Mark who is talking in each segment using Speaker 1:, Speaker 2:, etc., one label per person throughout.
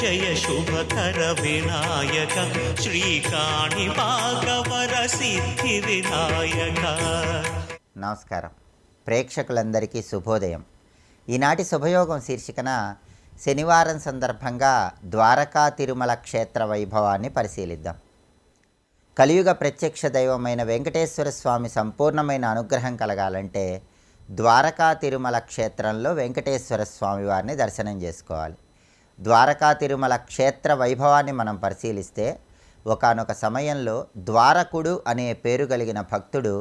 Speaker 1: జయ శుభకర వినాయక శ్రీకాణి భాగవర సిద్ధి వినాయక.
Speaker 2: నమస్కారం. ప్రేక్షకులందరికీ శుభోదయం. ఈనాటి శుభయోగం శీర్షికన శనివారం సందర్భంగా ద్వారకా తిరుమల క్షేత్ర వైభవాన్ని పరిశీలిద్దాం. కలియుగ ప్రత్యక్ష దైవమైన వెంకటేశ్వర స్వామి సంపూర్ణమైన అనుగ్రహం కలగాలంటే ద్వారకా తిరుమల క్షేత్రంలో వెంకటేశ్వర స్వామి వారిని దర్శనం చేసుకోవాలి. ద్వారకా తిరుమల క్షేత్ర వైభవాన్ని మనం పరిశీలిస్తే ఒకానొక సమయంలో ద్వారకుడు అనే పేరు కలిగిన భక్తుడు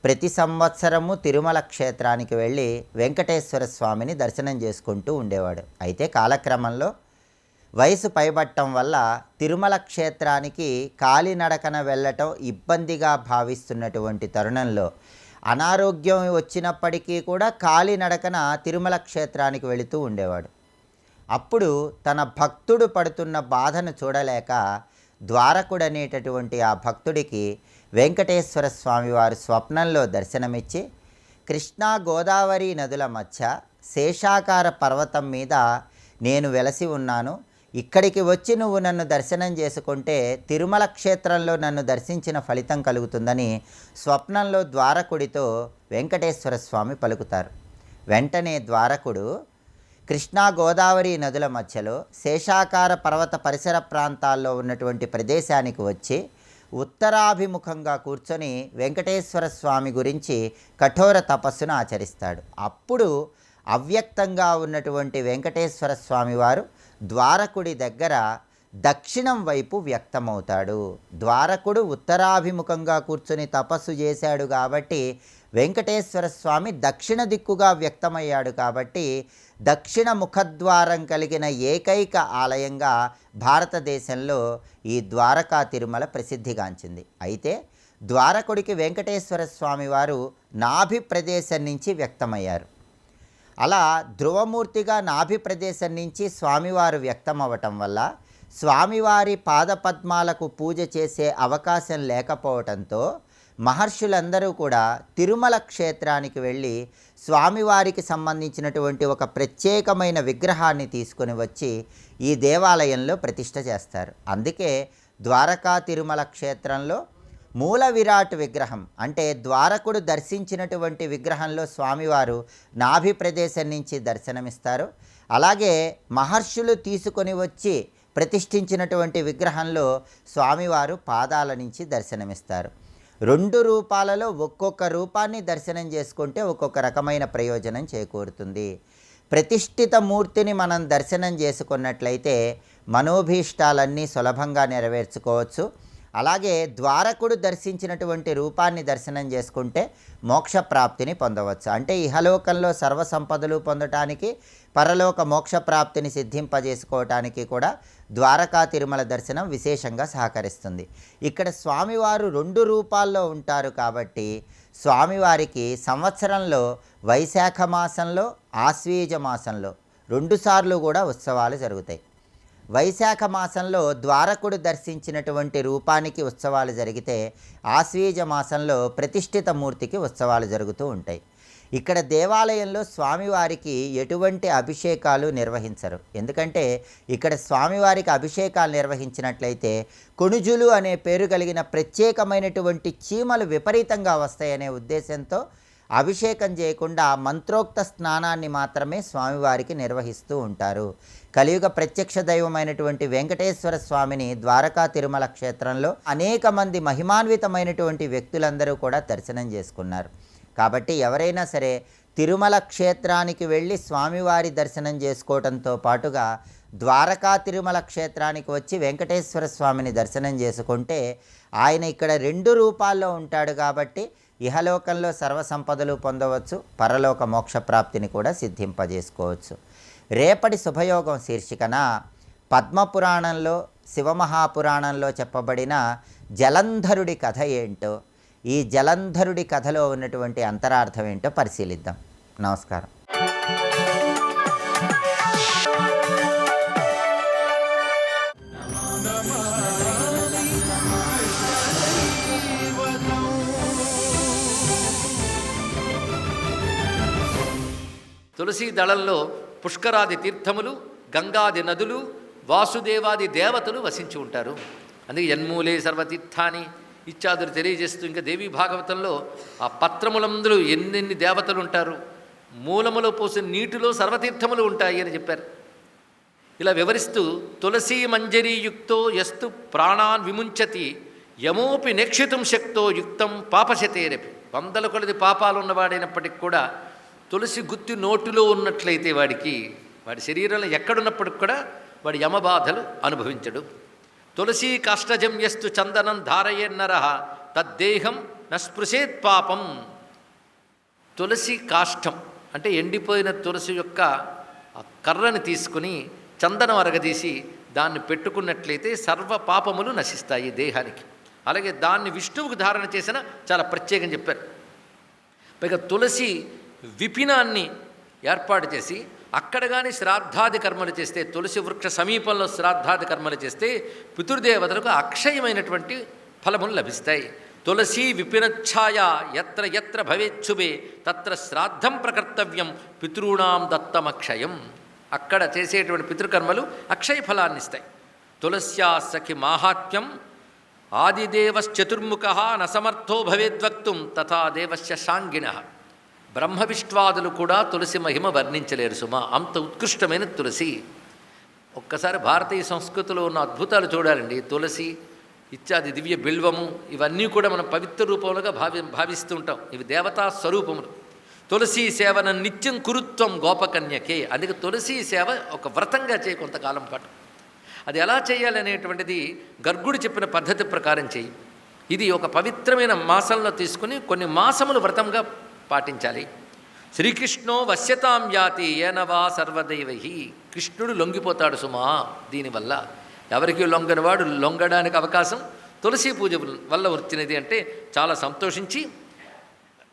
Speaker 2: ప్రతి సంవత్సరము తిరుమల క్షేత్రానికి వెళ్ళి వెంకటేశ్వర స్వామిని దర్శనం చేసుకుంటూ ఉండేవాడు. అయితే కాలక్రమంలో వయసు పైబట్టం వల్ల తిరుమల క్షేత్రానికి కాలినడకన వెళ్ళటం ఇబ్బందిగా భావిస్తున్నటువంటి తరుణంలో అనారోగ్యం వచ్చినప్పటికీ కూడా కాలినడకన తిరుమల క్షేత్రానికి వెళుతూ ఉండేవాడు. అప్పుడు తన భక్తుడు పడుతున్న బాధను చూడలేక ద్వారకుడు అనేటటువంటి ఆ భక్తుడికి వెంకటేశ్వర స్వామివారు స్వప్నంలో దర్శనమిచ్చి కృష్ణా గోదావరి నదుల మధ్య శేషాకార పర్వతం మీద నేను వెలసి ఉన్నాను, ఇక్కడికి వచ్చి నువ్వు నన్ను దర్శనం చేసుకుంటే తిరుమల క్షేత్రంలో నన్ను దర్శించిన ఫలితం కలుగుతుందని స్వప్నంలో ద్వారకుడితో వెంకటేశ్వర స్వామి పలుకుతారు. వెంటనే ద్వారకుడు కృష్ణా గోదావరి నదుల మధ్యలో శేషాకార పర్వత పరిసర ప్రాంతాల్లో ఉన్నటువంటి ప్రదేశానికి వచ్చి ఉత్తరాభిముఖంగా కూర్చొని వెంకటేశ్వర స్వామి గురించి కఠోర తపస్సును ఆచరిస్తాడు. అప్పుడు అవ్యక్తంగా ఉన్నటువంటి వెంకటేశ్వర స్వామి వారు ద్వారకుడి దగ్గర దక్షిణం వైపు వ్యక్తమవుతాడు. ద్వారకుడు ఉత్తరాభిముఖంగా కూర్చొని తపస్సు చేశాడు కాబట్టి వెంకటేశ్వర స్వామి దక్షిణ దిక్కుగా వ్యక్తమయ్యాడు కాబట్టి దక్షిణ ముఖద్వారం కలిగిన ఏకైక ఆలయంగా భారతదేశంలో ఈ ద్వారకా తిరుమల ప్రసిద్ధిగాంచింది. అయితే ద్వారకుడికి వెంకటేశ్వర స్వామి వారు నాభి ప్రదేశం నుంచి వ్యక్తమయ్యారు. అలా ధ్రువమూర్తిగా నాభి ప్రదేశం నుంచి స్వామివారు వ్యక్తమవ్వటం వల్ల స్వామివారి పాదపద్మాలకు పూజ చేసే అవకాశం లేకపోవడంతో మహర్షులందరూ కూడా తిరుమల క్షేత్రానికి వెళ్ళి స్వామివారికి సంబంధించినటువంటి ఒక ప్రత్యేకమైన విగ్రహాన్ని తీసుకొని వచ్చి ఈ దేవాలయంలో ప్రతిష్ఠ చేస్తారు. అందుకే ద్వారకా తిరుమల క్షేత్రంలో మూల విరాట్ విగ్రహం అంటే ద్వారకుడు దర్శించినటువంటి విగ్రహంలో స్వామివారు నాభి ప్రదేశం నుంచి దర్శనమిస్తారు. అలాగే మహర్షులు తీసుకొని వచ్చి ప్రతిష్ఠించినటువంటి విగ్రహంలో స్వామివారు పాదాల నుంచి దర్శనమిస్తారు. రెండు రూపాలలో ఒక్కొక్క రూపాన్ని దర్శనం చేసుకుంటే ఒక్కొక్క రకమైన ప్రయోజనం చేకూరుతుంది. ప్రతిష్ఠిత మూర్తిని మనం దర్శనం చేసుకున్నట్లయితే మనోభీష్టాలన్నీ సులభంగా నెరవేర్చుకోవచ్చు. అలాగే ద్వారకుడు దర్శించినటువంటి రూపాన్ని దర్శనం చేసుకుంటే మోక్ష ప్రాప్తిని పొందవచ్చు. అంటే ఇహలోకంలో సర్వసంపదలు పొందటానికి పరలోక మోక్ష ప్రాప్తిని సిద్ధింపజేసుకోవటానికి కూడా ద్వారకా తిరుమల దర్శనం విశేషంగా సహకరిస్తుంది. ఇక్కడ స్వామివారు రెండు రూపాల్లో ఉంటారు కాబట్టి స్వామివారికి సంవత్సరంలో వైశాఖ మాసంలో ఆశ్వీజ మాసంలో రెండుసార్లు కూడా ఉత్సవాలు జరుగుతాయి. వైశాఖ మాసంలో ద్వారకుడు దర్శించినటువంటి రూపానికి ఉత్సవాలు జరిగితే ఆశ్వీజ మాసంలో ప్రతిష్ఠిత మూర్తికి ఉత్సవాలు జరుగుతూ ఉంటాయి. ఇక్కడ దేవాలయంలో స్వామివారికి ఎటువంటి అభిషేకాలు నిర్వహించరు. ఎందుకంటే ఇక్కడ స్వామివారికి అభిషేకాలు నిర్వహించినట్లయితే కొణుజులు అనే పేరు కలిగిన ప్రత్యేకమైనటువంటి చీమలు విపరీతంగా వస్తాయనే ఉద్దేశంతో అభిషేకం చేయకుండా మంత్రోక్త స్నానాన్ని మాత్రమే స్వామివారికి నిర్వహిస్తూ ఉంటారు. కలియుగ ప్రత్యక్ష దైవమైనటువంటి వెంకటేశ్వర స్వామిని ద్వారకా తిరుమల క్షేత్రంలో అనేక మంది మహిమాన్వితమైనటువంటి వ్యక్తులందరూ కూడా దర్శనం చేసుకున్నారు. కాబట్టి ఎవరైనా సరే తిరుమల క్షేత్రానికి వెళ్ళి స్వామివారి దర్శనం చేసుకోవడంతో పాటుగా ద్వారకా తిరుమల క్షేత్రానికి వచ్చి వెంకటేశ్వర స్వామిని దర్శనం చేసుకుంటే ఆయన ఇక్కడ రెండు రూపాల్లో ఉంటాడు కాబట్టి ఇహలోకంలో సర్వసంపదలు పొందవచ్చు, పరలోక మోక్ష ప్రాప్తిని కూడా సిద్ధింపజేసుకోవచ్చు. రేపటి శుభయోగం శీర్షికన పద్మపురాణంలో శివమహాపురాణంలో చెప్పబడిన జలంధరుడి కథ ఏంటో, ఈ జలంధరుడి కథలో ఉన్నటువంటి అంతరార్థం ఏంటో పరిశీలిద్దాం. నమస్కారం.
Speaker 3: తులసీ దళంలో పుష్కరాది తీర్థములు, గంగాది నదులు, వాసుదేవాది దేవతలు వసించి ఉంటారు. అందుకే యన్మూలే సర్వతీర్థాని ఇత్యాదులు తెలియజేస్తూ ఇంకా దేవీ భాగవతంలో ఆ పత్రములందరూ ఎన్నెన్ని దేవతలు ఉంటారు, మూలములో పోసిన నీటిలో సర్వతీర్థములు ఉంటాయి అని చెప్పారు. ఇలా వివరిస్తూ తులసీ మంజరీయుక్తో యస్తు ప్రాణాన్ విముంచతి యమోపి నేక్షితుం శక్తో యుక్తం పాపశతేరపి. వందల కొలది పాపాలు ఉన్నవాడైనప్పటికి కూడా తులసి గుత్తి నోటిలో ఉన్నట్లయితే వాడి శరీరంలో ఎక్కడున్నప్పటికి కూడా వాడి యమబాధలు అనుభవించడు. తులసీ కాష్టజం యస్తు చందనం ధారయేన్నర తద్దేహం నస్పృశేత్ పాపం. తులసి కాష్టం అంటే ఎండిపోయిన తులసి యొక్క ఆ కర్రని తీసుకుని చందనం అరగదీసి దాన్ని పెట్టుకున్నట్లయితే సర్వ పాపములు నశిస్తాయి దేహానికి. అలాగే దాన్ని విష్ణువుకు ధారణ చేసిన చాలా ప్రత్యేకం చెప్పారు. పైగా తులసి విపినాన్ని ఏర్పాటు చేసి అక్కడ కానీ శ్రాద్ధాది కర్మలు చేస్తే, తులసి వృక్ష సమీపంలో శ్రాద్ధాది కర్మలు చేస్తే పితృదేవతలకు అక్షయమైనటువంటి ఫలములు లభిస్తాయి. తులసి విపినఛాయ ఎత్ర ఎత్ర భవేచ్ఛుబే తత్ర శ్రాద్ధం ప్రకర్తవ్యం పితॄణాం దత్తమక్షయం. అక్కడ చేసేటువంటి పితృకర్మలు అక్షయ ఫలాన్ని ఇస్తాయి. తులస్యా సఖి మాహాత్మ్యం ఆదిదేవశ్చతుర్ముఖ నసమర్థో భవేద్వక్తుం తథా దేవస్య శాంగిణ. బ్రహ్మవిష్ణ్వాదులు కూడా తులసి మహిమ వర్ణించలేరు సుమా, అంత ఉత్కృష్టమైన తులసి. ఒక్కసారి భారతీయ సంస్కృతిలో ఉన్న అద్భుతాలు చూడాలండి. తులసి ఇత్యాది దివ్య బిల్వము ఇవన్నీ కూడా మనం పవిత్ర రూపములుగా భావిస్తూ ఉంటాం. ఇవి దేవతా స్వరూపములు. తులసి సేవన నిత్యం కురుత్వం గోపకన్యకే. అందుకే తులసి సేవ ఒక వ్రతంగా చేయి కొంతకాలం పాటు. అది ఎలా చేయాలనేటువంటిది గర్గుడు చెప్పిన పద్ధతి ప్రకారం చేయి. ఇది ఒక పవిత్రమైన మాసంలో తీసుకుని కొన్ని మాసములు వ్రతంగా పాటించాలి. శ్రీకృష్ణో వశ్యతాం యాతి ఏనవా సర్వదైవై. కృష్ణుడు లొంగిపోతాడు సుమా దీనివల్ల. ఎవరికి లొంగనివాడు లొంగడానికి అవకాశం తులసి పూజ వల్ల వచ్చినది అంటే చాలా సంతోషించి,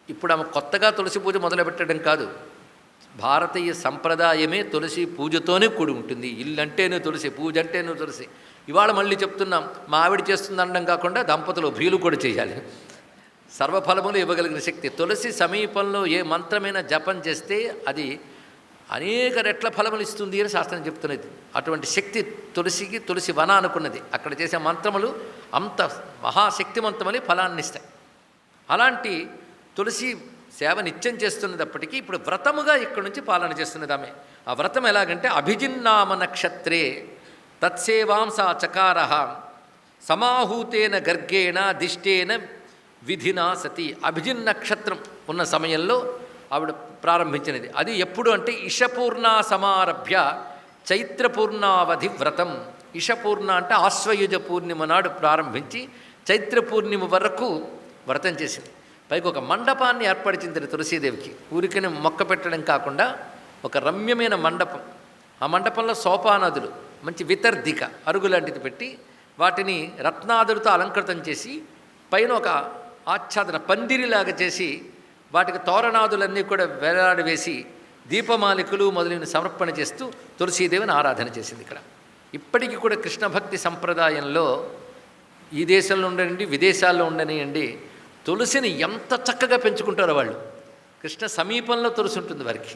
Speaker 3: ఇప్పుడు ఆమె కొత్తగా తులసి పూజ మొదలుపెట్టడం కాదు, భారతీయ సంప్రదాయమే తులసి పూజతోనే కూడి ఉంటుంది. ఇల్లు అంటేనే తులసి, పూజ అంటేనే తులసి. ఇవాళ మళ్ళీ చెప్తున్నాం, మా ఆవిడ చేస్తుంది అనడం కాకుండా దంపతులు ఉభయులు కూడా చేయాలి. సర్వఫలములు ఇవ్వగలిగిన శక్తి తులసి. సమీపంలో ఏ మంత్రమైనా జపం చేస్తే అది అనేక రెట్ల ఫలములు ఇస్తుంది అని శాస్త్రం చెప్తున్నది. అటువంటి శక్తి తులసికి, తులసి వన అనుకున్నది. అక్కడ చేసే మంత్రములు అంత మహాశక్తివంతమని ఫలాన్ని ఇస్తాయి. అలాంటి తులసి సేవ నిత్యం చేస్తున్నప్పటికీ ఇప్పుడు వ్రతముగా ఇక్కడి నుంచి పాలన చేస్తున్నది ఆమె. ఆ వ్రతం ఎలాగంటే అభిజిన్నామ నక్షత్రే తత్సేవాంస చకార సమాహూతేన గర్గేణ దిష్టేన విధినా సతి. అభిజిన్ నక్షత్రం ఉన్న సమయంలో ఆవిడ ప్రారంభించినది. అది ఎప్పుడు అంటే ఇషపూర్ణ సమారభ్య చైత్రపూర్ణావధి వ్రతం. ఇషపూర్ణ అంటే ఆశ్వయుజ పూర్ణిమ నాడు ప్రారంభించి చైత్ర పూర్ణిమ వరకు వ్రతం చేసింది. పైకి ఒక మండపాన్ని ఏర్పరిచింది తులసీదేవికి. ఊరికని మొక్క పెట్టడం కాకుండా ఒక రమ్యమైన మండపం. ఆ మండపంలో సోపానాదులు మంచి వితర్దిక అరుగులాంటిది పెట్టి వాటిని రత్నాదులతో అలంకృతం చేసి పైన ఒక ఆచ్ఛాదన పందిరిలాగా చేసి వాటికి తోరణాదులన్నీ కూడా వేలాడవేసి దీపమాలికలు మొదలైన సమర్పణ చేస్తూ తులసీదేవిని ఆరాధన చేసింది. ఇక్కడ ఇప్పటికీ కూడా కృష్ణ భక్తి సంప్రదాయంలో ఈ దేశంలో ఉండనివ్వండి, విదేశాల్లో ఉండనివ్వండి, తులసిని ఎంత చక్కగా పెంచుకుంటారో వాళ్ళు. కృష్ణ సమీపంలో తులసి ఉంటుంది వారికి.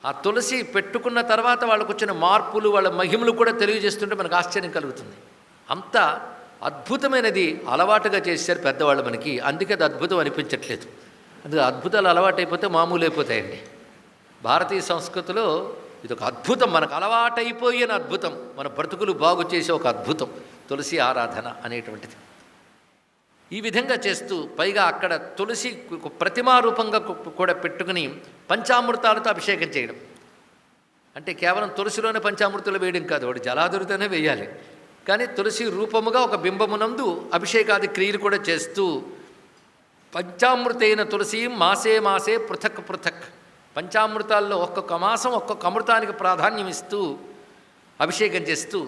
Speaker 3: ఆ తులసి పెట్టుకున్న తర్వాత వాళ్ళకు వచ్చిన మార్పులు, వాళ్ళ మహిమలు కూడా తెలియజేస్తుంటే మనకు ఆశ్చర్యం కలుగుతుంది. అంత అద్భుతమైనది అలవాటుగా చేశారు పెద్దవాళ్ళు మనకి. అందుకే అది అద్భుతం అనిపించట్లేదు. అందుకే అద్భుతాలు అలవాటైపోతే మామూలు అయిపోతాయండి. భారతీయ సంస్కృతిలో ఇది ఒక అద్భుతం, మనకు అలవాటైపోయిన అద్భుతం, మన బ్రతుకులు బాగు చేసే ఒక అద్భుతం తులసి ఆరాధన అనేటువంటిది. ఈ విధంగా చేస్తూ పైగా అక్కడ తులసి ప్రతిమారూపంగా కూడా పెట్టుకుని పంచామృతాలతో అభిషేకం చేయడం. అంటే కేవలం తులసిలోనే పంచామృతాలు వేయడం కాదు, వాడు జలాదురితోనే వేయాలి. కానీ తులసి రూపముగా ఒక బింబమునందు అభిషేకాది క్రియలు కూడా చేస్తూ పంచామృతైన తులసి మాసే మాసే పృథక్ పృథక్. పంచామృతాల్లో ఒక్కొక్క మాసం ఒక్కొక్క అమృతానికి ప్రాధాన్యం ఇస్తూ అభిషేకం చేస్తూ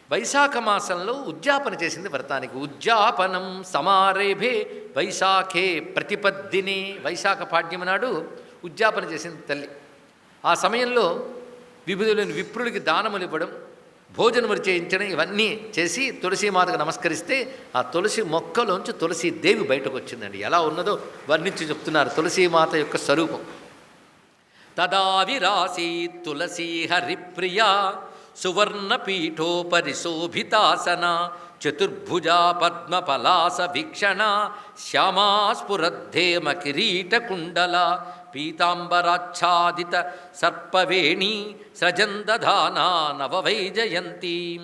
Speaker 3: వైశాఖ మాసంలో ఉద్యాపన చేసింది వ్రతానికి. ఉద్యాపనం సమారేభే వైశాఖే ప్రతిపద్దిని. వైశాఖ పాడ్యమి నాడు ఉద్యాపన చేసింది తల్లి. ఆ సమయంలో వివిధులైన విప్రులకి దానములు ఇవ్వడం, భోజనములు చేయించడం, ఇవన్నీ చేసి తులసీమాతకు నమస్కరిస్తే ఆ తులసి మొక్కలోంచి తులసీదేవి బయటకు వచ్చిందండి. ఎలా ఉన్నదో వర్ణించి చెప్తున్నారు తులసీమాత యొక్క స్వరూపం. తదా విరాసీ తులసీ హరిప్రియా సువర్ణపీఠోపరి శోభితాసన చతుర్భుజా పద్మపలాస వీక్షణ శ్యామా స్ఫురద్ధేమ కిరీటకుండల పీతాంబరాచ్ఛాదిత సర్పవేణీ సృజందధానా నవవైజయంతీం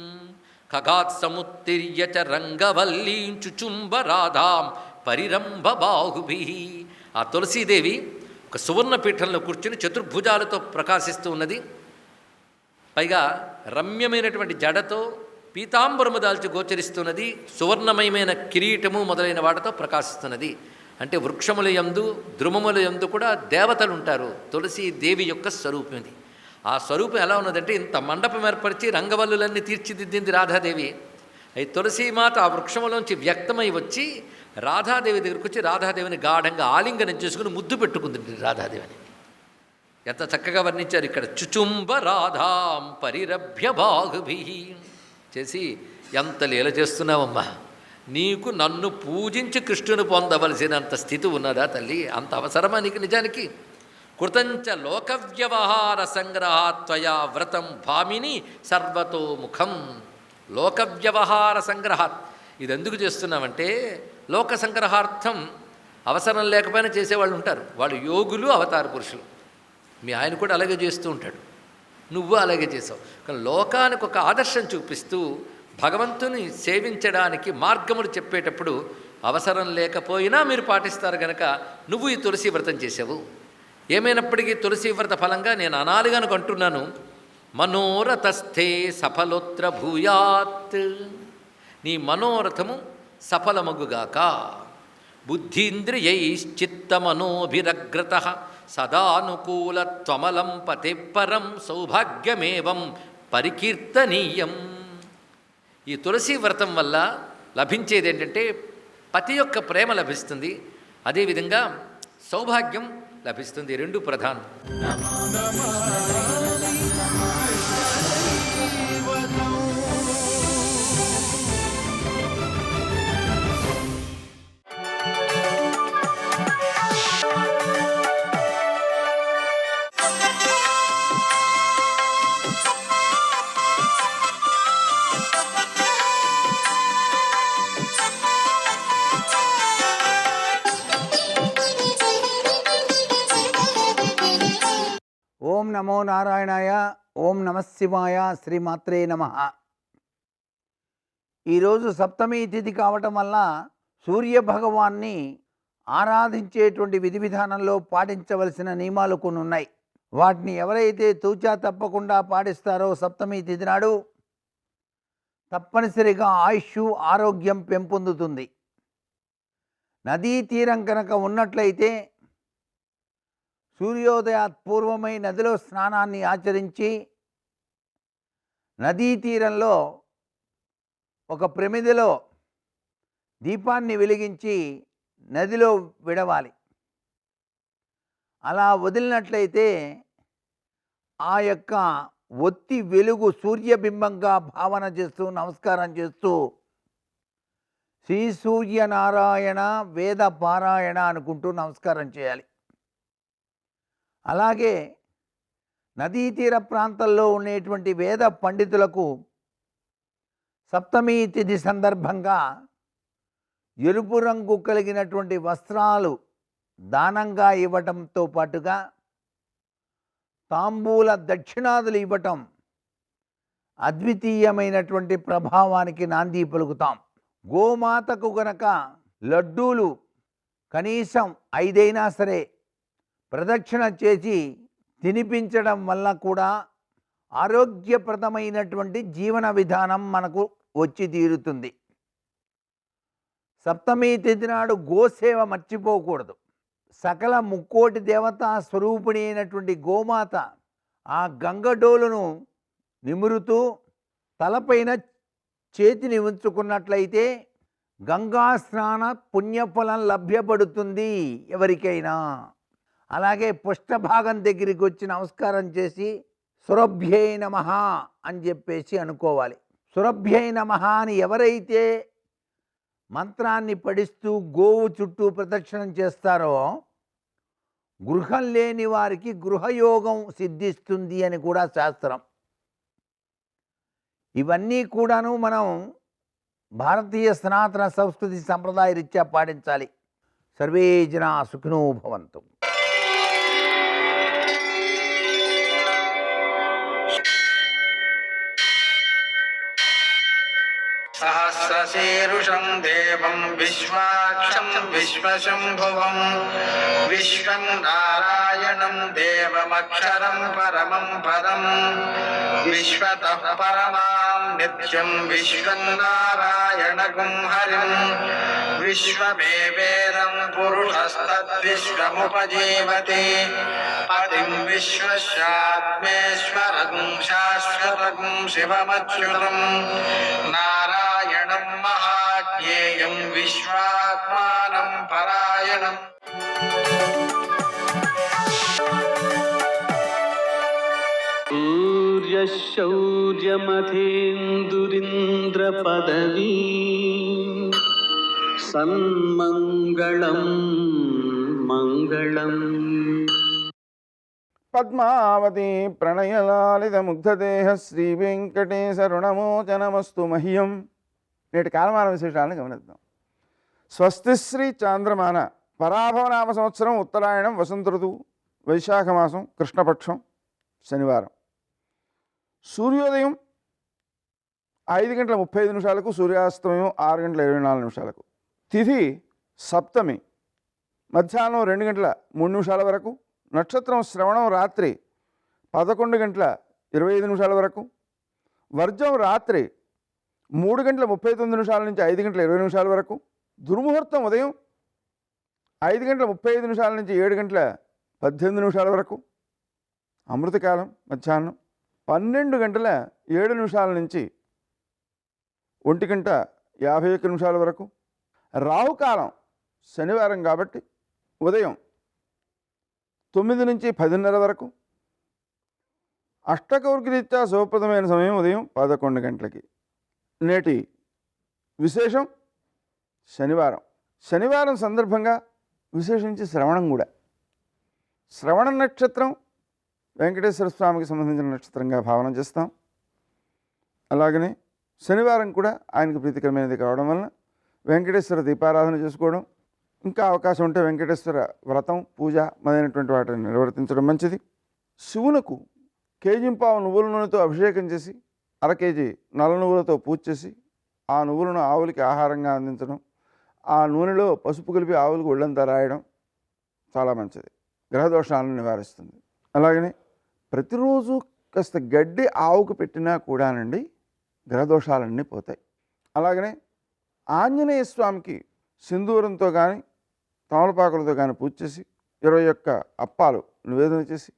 Speaker 3: ఖగాత్సముత్తిర్య చ రంగవల్లీం చుచుంబరాధాం పరిరంభ బాహుభి. ఆ తులసీదేవి ఒక సువర్ణపీఠంలో కూర్చుని చతుర్భుజాలతో ప్రకాశిస్తూ ఉన్నది. పైగా రమ్యమైనటువంటి జడతో పీతాంబరము దాల్చి గోచరిస్తున్నది. సువర్ణమయమైన కిరీటము మొదలైన వాటితో ప్రకాశిస్తున్నది. అంటే వృక్షముల యందు ద్రుమముల యందు కూడా దేవతలు ఉంటారు. తులసి దేవి యొక్క స్వరూపం ఇది. ఆ స్వరూపం ఎలా ఉన్నదంటే ఇంత మండపం ఏర్పరిచి రంగవల్లులన్నీ తీర్చిదిద్దింది రాధాదేవి. అయి తులసీమాత ఆ వృక్షములోంచి వ్యక్తమై వచ్చి రాధాదేవి దగ్గరికి వచ్చి రాధాదేవిని గాఢంగా ఆలింగనం చేసుకుని ముద్దు పెట్టుకుంది రాధాదేవిని. ఎంత చక్కగా వర్ణించారు ఇక్కడ. చుచుంబ రాధాం పరిరభ్య బాహుభి చేసి ఎంత లీల చేస్తున్నావమ్మా, నీకు నన్ను పూజించి కృష్ణుని పొందవలసినంత స్థితి ఉన్నదా తల్లి? అంత అవసరమా నీకు నిజానికి? కృతంచ లోకవ్యవహార సంగ్రహాత్వయా వ్రతం భామిని సర్వతోముఖం. లోకవ్యవహార సంగ్రహాత్ ఇది ఎందుకు చేస్తున్నామంటే లోక సంగ్రహార్థం అవసరం లేకపోయినా చేసేవాళ్ళు ఉంటారు. వాళ్ళు యోగులు, అవతార పురుషులు. మీ ఆయన కూడా అలాగే చేస్తూ ఉంటాడు, నువ్వు అలాగే చేసావు. కానీ లోకానికి ఒక ఆదర్శం చూపిస్తూ భగవంతుని సేవించడానికి మార్గములు చెప్పేటప్పుడు అవసరం లేకపోయినా మీరు పాటిస్తారు కనుక నువ్వు ఈ తులసి వ్రతం చేసావు. ఏమైనప్పటికీ తులసి వ్రత ఫలంగా నేను అనాలిగా అంటున్నాను, మనోరథస్థే సఫలోత్ర భూయాత్. నీ మనోరథము సఫలమగుగాక. బుద్ధీంద్రియైశ్చిత్తమనోభిరగ్రత సదానుకూలత్వమలం పతే పరం సౌభాగ్యమేవం పరికీర్తనీయం. ఈ తులసి వ్రతం వల్ల లభించేది ఏంటంటే పతి యొక్క ప్రేమ లభిస్తుంది, అదేవిధంగా సౌభాగ్యం లభిస్తుంది. రెండు ప్రధానం.
Speaker 4: ఓం నమో నారాయణాయ. ఓం నమశివాయ. శ్రీమాత్రే నమః. ఈరోజు సప్తమి తిథి కావటం వల్ల సూర్యభగవాన్ని ఆరాధించేటువంటి విధి విధానంలో పాటించవలసిన నియమాలు కొన్ని ఉన్నాయి. వాటిని ఎవరైతే తూచా తప్పకుండా పాటిస్తారో సప్తమి తిథి నాడు తప్పనిసరిగా ఆయుష్, ఆరోగ్యం పెంపొందుతుంది. నదీ తీరం కనుక ఉన్నట్లయితే సూర్యోదయాత్ పూర్వమై నదిలో స్నానాన్ని ఆచరించి నదీ తీరంలో ఒక ప్రమిదలో దీపాన్ని వెలిగించి నదిలో విడవాలి. అలా వదిలినట్లయితే ఆ యొక్క ఒత్తి వెలుగు సూర్యబింబంగా భావన చేస్తూ నమస్కారం చేస్తూ శ్రీ సూర్యనారాయణ వేద పారాయణ అనుకుంటూ నమస్కారం చేయాలి. అలాగే నదీ తీర ప్రాంతాల్లో ఉండేటువంటి వేద పండితులకు సప్తమి తిథి సందర్భంగా ఎరుపు రంగు కలిగినటువంటి వస్త్రాలు దానంగా ఇవ్వటంతో పాటుగా తాంబూల దక్షిణాదులు ఇవ్వటం అద్వితీయమైనటువంటి ప్రభావానికి నాంది పలుకుతాం. గోమాతకు గనక లడ్డూలు కనీసం 5 అయినా సరే ప్రదక్షిణ చేసి తినిపించడం వల్ల కూడా ఆరోగ్యప్రదమైనటువంటి జీవన విధానం మనకు వచ్చి తీరుతుంది. సప్తమి తిథి నాడు గోసేవ మర్చిపోకూడదు. సకల ముక్కోటి దేవతా స్వరూపిణి అయినటువంటి గోమాత ఆ గంగడోలును నిమురుతూ తలపైన చేతిని ఉంచుకున్నట్లయితే గంగా స్నాన పుణ్యఫలం లభ్యపడుతుంది ఎవరికైనా. అలాగే పుష్టభాగం దగ్గరికి వచ్చి నమస్కారం చేసి సురభ్యై నమః అని చెప్పేసి అనుకోవాలి. సురభ్యై నమః అని ఎవరైతే మంత్రాన్ని పఠిస్తూ గోవు చుట్టూ ప్రదక్షిణం చేస్తారో గృహం లేని వారికి గృహయోగం సిద్ధిస్తుంది అని కూడా శాస్త్రం. ఇవన్నీ కూడాను మనం భారతీయ సనాతన సంస్కృతి సంప్రదాయ రీత్యా పాటించాలి. సర్వే జనా సుఖినో భవంతు.
Speaker 5: సహస్రశీరుషం దేవం విశ్వాక్షం విశ్వశంభువం విశ్వం నారాయణం దేవమక్షరం పరమం పదం విశ్వతః పరమాం నిత్యం విశ్వం నారాయణగుం హరిం విశ్వమేవేదం పురుషస్తద్విశ్వముపజీవతి పతిం విశ్వస్యాత్మేశ్వరం శాశ్వతం శివమచ్యుతం నారాయణం మహాజ్ఞేయం విశ్వాత్మానం పరాయణం.
Speaker 6: శౌర్యమథేందురింద్రపదవీ సన్మంగళం మంగళం.
Speaker 7: పద్మావతి ప్రణయలాలిత ముగ్ధదేహ శ్రీ వెంకటేశరుణమోచనమస్తు మహ్యం. నేటి కాలమాన విశేషాలను గమనిద్దాం. స్వస్తి శ్రీ చాంద్రమాన పరాభవనామ సంవత్సరం ఉత్తరాయణం వసంత ఋతువు వైశాఖ మాసం కృష్ణపక్షం శనివారం. సూర్యోదయం 5:35 సూర్యాస్తమయం 6:24. తిథి సప్తమి మధ్యాహ్నం 2:03 వరకు. నక్షత్రం శ్రవణం రాత్రి 11:25 వరకు. వర్జం రాత్రి 3:39 నుంచి 5:20 వరకు. దుర్ముహూర్తం ఉదయం 5:35 నుంచి 7:18 వరకు. అమృతకాలం మధ్యాహ్నం 12:07 నుంచి 1:51 వరకు. రాహుకాలం శనివారం కాబట్టి ఉదయం 9 నుంచి 10:30 వరకు. అష్టకౌర్గరీత్యా శుభప్రదమైన సమయం ఉదయం 11 గంటలకి. నేటి విశేషం శనివారం. శనివారం సందర్భంగా విశేషించి శ్రవణం కూడా. శ్రవణ నక్షత్రం వెంకటేశ్వర స్వామికి సంబంధించిన నక్షత్రంగా భావన చేస్తాం. అలాగనే శనివారం కూడా ఆయనకు ప్రీతికరమైనది కావడం వలన వెంకటేశ్వర దీపారాధన చేసుకోవడం, ఇంకా అవకాశం ఉంటే వెంకటేశ్వర వ్రతం పూజ మొదలైనటువంటి వాటిని నిర్వర్తించడం మంచిది. శివునకు కేజింపావు నువ్వుల నూనెతో అభిషేకం చేసి 1/2 కేజీ నల్ల నువ్వులతో పూజ చేసి ఆ నువ్వులను ఆవులకి ఆహారంగా అందించడం, ఆ నూనెలో పసుపు కలిపి ఆవులకు ఒళ్ళంతా రాయడం చాలా మంచిది. గ్రహదోషాలను నివారిస్తుంది. అలాగనే ప్రతిరోజు కాస్త గడ్డి ఆవుకు పెట్టినా కూడానండి గ్రహదోషాలన్నీ పోతాయి. అలాగనే ఆంజనేయ స్వామికి సింధూరంతో కానీ తమలపాకులతో కానీ పూజ చేసి 21 అప్పాలు నివేదన చేసి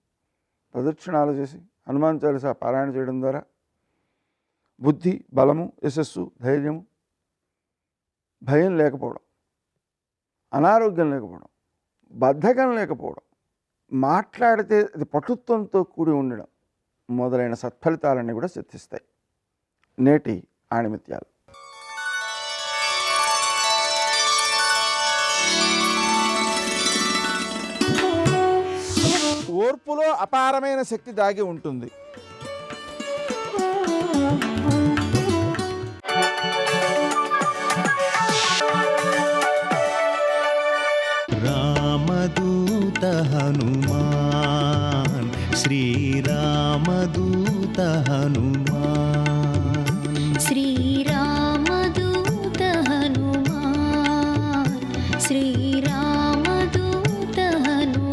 Speaker 7: ప్రదక్షిణాలు చేసి హనుమాన్ చాలీసా పారాయణ చేయడం ద్వారా బుద్ధి, బలము, యశస్సు, ధైర్యము, భయం లేకపోవడం, అనారోగ్యం లేకపోవడం, బద్ధకం లేకపోవడం, మాట్లాడితే అది పటుత్వంతో కూడి ఉండడం మొదలైన సత్ఫలితాలన్నీ కూడా సిద్ధిస్తాయి. నేటి ఆణిమిత్యాలు. ఓర్పులో అపారమైన శక్తి దాగి ఉంటుంది.
Speaker 1: రామదూత హనుమాన్ శ్రీరామదూత హనుమాన్
Speaker 8: శ్రీరామదూత హనుమాన్ శ్రీరామదూత హనుమాన్.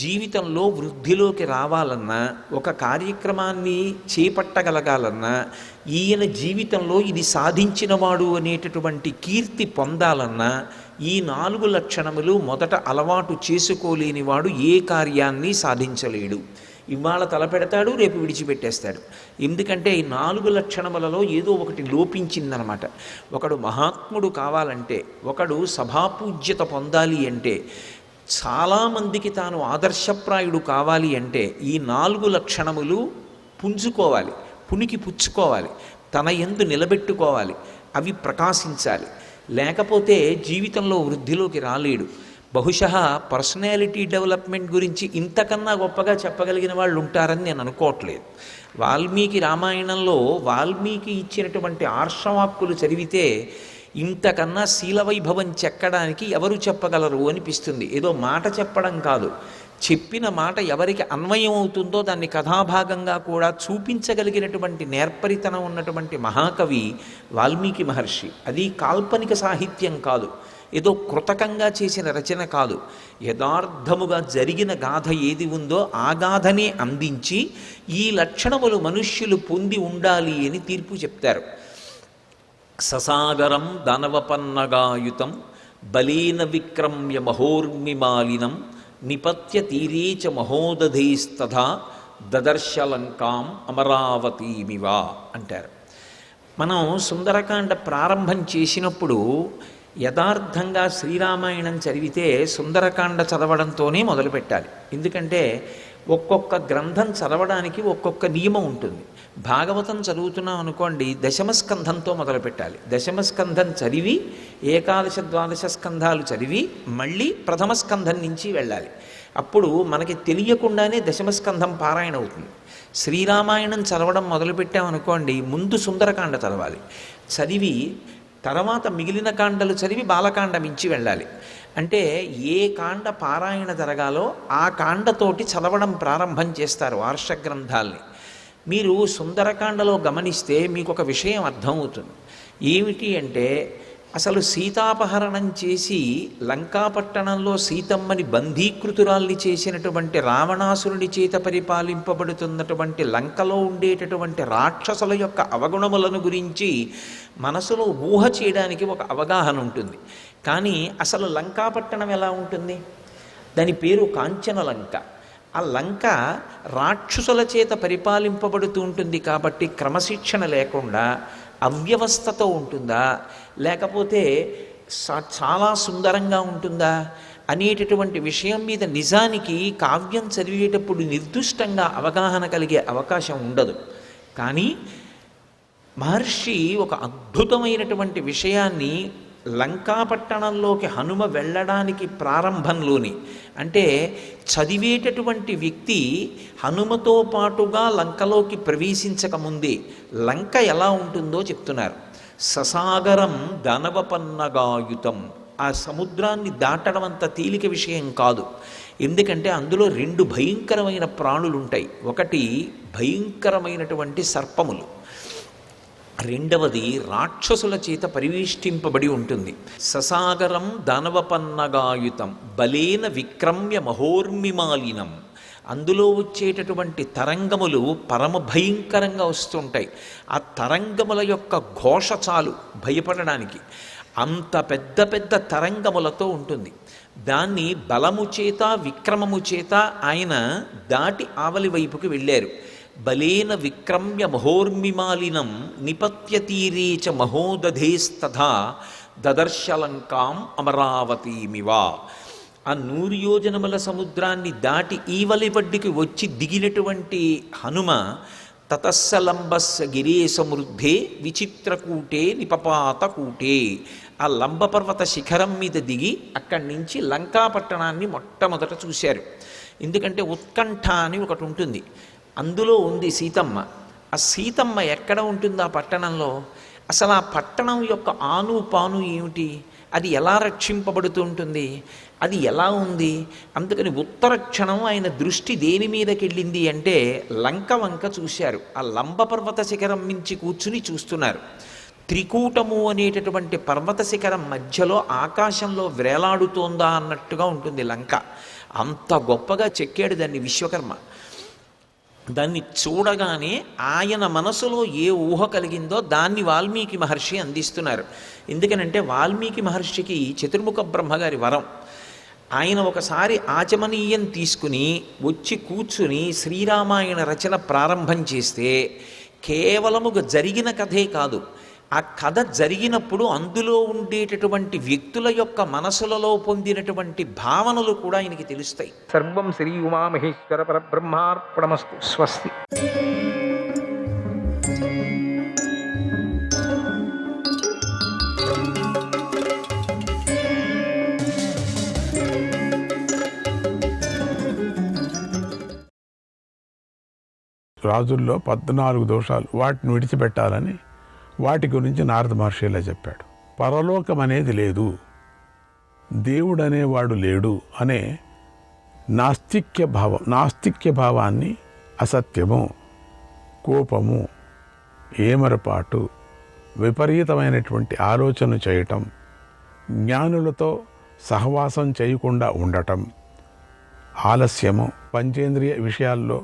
Speaker 9: జీవితంలో వృద్ధిలోకి రావాలన్నా, ఒక కార్యక్రమాన్ని చేపట్టగలగాలన్నా, ఈయన జీవితంలో ఇది సాధించినవాడు అనేటటువంటి కీర్తి పొందాలన్నా ఈ 4 లక్షణములు మొదట అలవాటు చేసుకోలేనివాడు ఏ కార్యాన్ని సాధించలేడు. ఇవాళ తలపెడతాడు, రేపు విడిచిపెట్టేస్తాడు. ఎందుకంటే ఈ 4 లక్షణములలో ఏదో ఒకటి లోపించిందనమాట. ఒకడు మహాత్ముడు కావాలంటే, ఒకడు సభాపూజ్యత పొందాలి అంటే, చాలామందికి తాను ఆదర్శప్రాయుడు కావాలి అంటే ఈ 4 లక్షణములు పుంజుకోవాలి, పునికి పుచ్చుకోవాలి, తన యందు నిలబెట్టుకోవాలి, అవి ప్రకాశించాలి. లేకపోతే జీవితంలో వృద్ధిలోకి రాలేడు. బహుశः పర్సనాలిటీ డెవలప్మెంట్ గురించి ఇంతకన్నా గొప్పగా చెప్పగలిగిన వాళ్ళు ఉంటారని నేను అనుకోవట్లేదు. వాల్మీకి రామాయణంలో వాల్మీకి ఇచ్చినటువంటి ఆర్షవాక్కులు చదివితే ఇంతకన్నా శీలవైభవం చెక్కడానికి ఎవరు చెప్పగలరు అనిపిస్తుంది. ఏదో మాట చెప్పడం కాదు, చెప్పిన మాట ఎవరికి అన్వయం అవుతుందో దాన్ని కథాభాగంగా కూడా చూపించగలిగినటువంటి నేర్పరితనం ఉన్నటువంటి మహాకవి వాల్మీకి మహర్షి. అది కాల్పనిక సాహిత్యం కాదు, ఏదో కృతకంగా చేసిన రచన కాదు. యథార్థముగా జరిగిన గాథ ఏది ఉందో ఆ గాథనే అందించి ఈ లక్షణములు మనుష్యులు పొంది ఉండాలి అని తీర్పు చెప్తారు. ససాగరం దానవపన్నగాయుతం బలీన విక్రమ్య మహోర్మిమాలినం నిపత్య తీరేచ మహోదధైస్తథా దదర్శలంకాం అమరావతీమివా అంటారు. మనం సుందరకాండ ప్రారంభం చేసినప్పుడు యథార్థంగా శ్రీరామాయణం చదివితే సుందరకాండ చదవడంతోనే మొదలుపెట్టాలి. ఎందుకంటే ఒక్కొక్క గ్రంథం చదవడానికి ఒక్కొక్క నియమం ఉంటుంది. భాగవతం చదువుతున్నాం అనుకోండి, దశమస్కంధంతో మొదలుపెట్టాలి. దశమస్కంధం చదివి ఏకాదశ ద్వాదశ స్కంధాలు చదివి మళ్ళీ ప్రథమ స్కంధం నుంచి వెళ్ళాలి. అప్పుడు మనకి తెలియకుండానే దశమస్కంధం పారాయణ అవుతుంది. శ్రీరామాయణం చదవడం మొదలుపెట్టామనుకోండి, ముందు సుందరకాండ చదవాలి. చదివి తర్వాత మిగిలిన కాండలు చదివి బాలకాండ మించి వెళ్ళాలి. అంటే ఏ కాండ పారాయణ జరగాలో ఆ కాండతోటి చదవడం ప్రారంభం చేస్తారు ఆర్ష గ్రంథాల్ని. మీరు సుందరకాండలో గమనిస్తే మీకు ఒక విషయం అర్థమవుతుంది. ఏమిటి అంటే, అసలు సీతాపహరణం చేసి లంకాపట్టణంలో సీతమ్మని బంధీకృతురాల్ని చేసినటువంటి రావణాసురుని చేత పరిపాలింపబడుతున్నటువంటి లంకలో ఉండేటటువంటి రాక్షసుల యొక్క అవగుణములను గురించి మనసులో ఊహ చేయడానికి ఒక అవగాహన ఉంటుంది. కానీ అసలు లంకాపట్టణం ఎలా ఉంటుంది? దాని పేరు కాంచన లంక. ఆ లంక రాక్షసుల చేత పరిపాలింపబడుతూ ఉంటుంది కాబట్టి క్రమశిక్షణ లేకుండా అవ్యవస్థతో ఉంటుందా, లేకపోతే చాలా సుందరంగా ఉంటుందా అనేటటువంటి విషయం మీద నిజానికి కావ్యం చదివేటప్పుడు నిర్దిష్టంగా అవగాహన కలిగే అవకాశం ఉండదు. కానీ మహర్షి ఒక అద్భుతమైనటువంటి విషయాన్ని లంకాపట్టణంలోకి హనుమ వెళ్ళడానికి ప్రారంభంలోని, అంటే చదివేటటువంటి వ్యక్తి హనుమతో పాటుగా లంకలోకి ప్రవేశించకముందే లంక ఎలా ఉంటుందో చెప్తున్నారు. ససాగరం దానవపన్నగాయుతం, ఆ సముద్రాన్ని దాటడం అంత తేలిక విషయం కాదు. ఎందుకంటే అందులో రెండు భయంకరమైన ప్రాణులు ఉంటాయి. ఒకటి భయంకరమైనటువంటి సర్పములు, రెండవది రాక్షసుల చేత పరివేష్టింపబడి ఉంటుంది. ససాగరం దానవపన్నగాయుతం బలేన విక్రమ్య మహోర్మిమాలినం, అందులో వచ్చేటటువంటి తరంగములు పరమ భయంకరంగా వస్తుంటాయి. ఆ తరంగముల యొక్క ఘోష చాలు భయపడడానికి. అంత పెద్ద పెద్ద తరంగములతో ఉంటుంది. దాన్ని బలము చేత విక్రమము చేత ఆయన దాటి ఆవలి వైపుకి వెళ్ళారు. బలేన విక్రమ్య మహోర్మిమాలినం నిపత్య తీరే చ మహోదధేస్తథా దదర్శలంకాం అమరావతీమివా. ఆ 100 యోజనముల సముద్రాన్ని దాటి ఈవలి వడ్డికి వచ్చి దిగినటువంటి హనుమ తతస్సలంబస్స గిరే సమృద్ధే విచిత్రకూటే నిపపాతకూటే, ఆ లంబపర్వత శిఖరం మీద దిగి అక్కడి నుంచి లంకాపట్టణాన్ని మొట్టమొదట చూశారు. ఎందుకంటే ఉత్కంఠ అని ఒకటి ఉంటుంది, అందులో ఉంది సీతమ్మ. ఆ సీతమ్మ ఎక్కడ ఉంటుంది ఆ పట్టణంలో? అసలు ఆ పట్టణం యొక్క ఆను పాను ఏమిటి? అది ఎలా రక్షింపబడుతూ ఉంటుంది? అది ఎలా ఉంది? అందుకని ఉత్తర క్షణం ఆయన దృష్టి దేని మీదకి వెళ్ళింది అంటే లంక వంక చూశారు. ఆ లంబపర్వత శిఖరం మించి కూర్చుని చూస్తున్నారు. త్రికూటము అనేటటువంటి పర్వత శిఖరం మధ్యలో ఆకాశంలో వేలాడుతోందా అన్నట్టుగా ఉంటుంది లంక. అంత గొప్పగా చెక్కాడు దాన్ని విశ్వకర్మ. దాన్ని చూడగానే ఆయన మనసులో ఏ ఊహ కలిగిందో దాన్ని వాల్మీకి మహర్షి అందిస్తున్నారు. ఎందుకనంటే వాల్మీకి మహర్షికి చతుర్ముఖ బ్రహ్మగారి వరం. ఆయన ఒకసారి ఆచమనీయం తీసుకుని వచ్చి కూర్చుని శ్రీరామాయణ రచన ప్రారంభం చేస్తే కేవలముగా జరిగిన కథే కాదు, ఆ కథ జరిగినప్పుడు అందులో ఉండేటటువంటి వ్యక్తుల యొక్క మనసులలో పొందినటువంటి భావనలు కూడా ఆయనకి తెలుస్తాయి.
Speaker 8: సర్వం శ్రీ ఉమామహేశ్వర పరబ్రహ్మార్పణమస్తు. స్వస్తి.
Speaker 10: రాజుల్లో 14 దోషాలు, వాటిని విడిచిపెట్టాలని వాటి గురించి నారద మహర్షి ఇలా చెప్పాడు. పరలోకం అనేది లేదు, దేవుడు అనేవాడు లేడు అనే నాస్తిక్య భావాన్ని అసత్యము, కోపము, ఏమరపాటు, విపరీతమైనటువంటి ఆలోచన చేయటం, జ్ఞానులతో సహవాసం చేయకుండా ఉండటం, ఆలస్యము, పంచేంద్రియ విషయాల్లో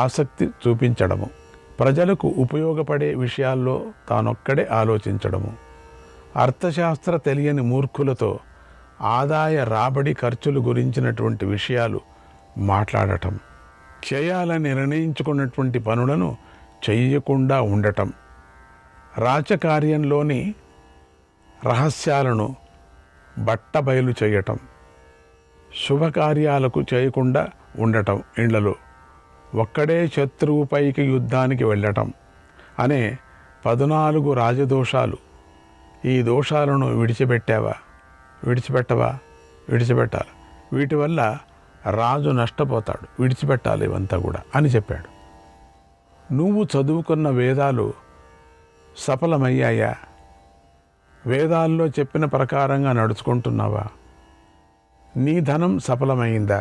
Speaker 10: ఆసక్తి చూపించడము, ప్రజలకు ఉపయోగపడే విషయాల్లో తానొక్కడే ఆలోచించడము, అర్థశాస్త్ర తెలియని మూర్ఖులతో ఆదాయ రాబడి ఖర్చులు గురించినటువంటి విషయాలు మాట్లాడటం, చేయాలని నిర్ణయించుకున్నటువంటి పనులను చెయ్యకుండా ఉండటం, రాజకార్యంలోని రహస్యాలను బట్టబయలు చేయటం, శుభకార్యాలకు చేయకుండా ఉండటం, ఇళ్లలో ఒక్కడే శత్రువుపైకి యుద్ధానికి వెళ్ళటం అనే 14 రాజదోషాలు. ఈ దోషాలను విడిచిపెట్టాలి. వీటి వల్ల రాజు నష్టపోతాడు, విడిచిపెట్టాలి ఇవంతా కూడా అని చెప్పాడు. నువ్వు చదువుకున్న వేదాలు సఫలమయ్యాయా? వేదాల్లో చెప్పిన ప్రకారంగా నడుచుకుంటున్నావా? నీ ధనం సఫలమైందా?